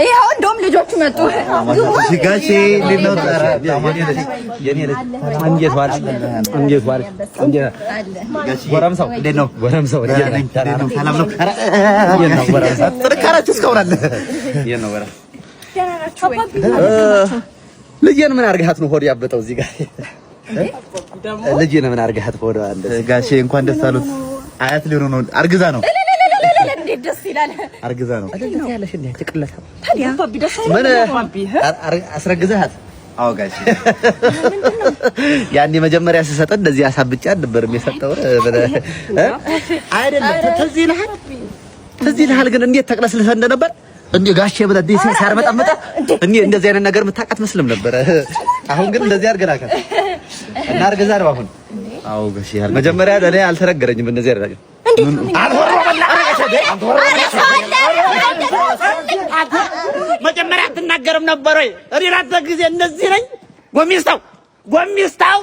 ይኸው እንደውም ልጆቹ መጡ። ጋሼ ሊነው ጎረምሳው እንዴት ነው? ጎረምሳው ሰላም ነው? ጥንካሬያችሁ እስካሁን አለ። ልጄን ምን አድርገሃት ነው ሆድ ያበጠው? እዚህ ጋር ልጄን ምን አድርገሃት ሆድ አለ? ጋሼ እንኳን ደስ አሉት። አያት ሊሆኑ ነው። አርግዛ ነው። እንዴት ደስ ይላል! አርግዛ ነው። ያለሽ እንዴ ትቅለታ ታዲያ ምን አስረግዘሃት? አዎ ጋሼ ያኔ መጀመሪያ ሲሰጥ እንደዚህ አሳብጫ ነበር የሚሰጠው አይደለም። ትዝ ይልሃል ግን እንዴት ተቅለስልሰ እንደነበር እንዴ ጋሼ ብለህ ዲሲ ሳርመጣመጣ እንዴ እንደዚህ አይነት ነገር የምታውቃት መስልም ነበር። አሁን ግን እንደዚህ አድርገናል እና አርግዛ ነው አሁን። አዎ ጋሼ መጀመሪያ ለኔ አልተነገረኝም እንደዚህ አይደለም። መጀመሪያ አትናገርም ነበር ወይ? እኔ ራተ ጊዜ እንደዚህ ነኝ። ጎሚስታው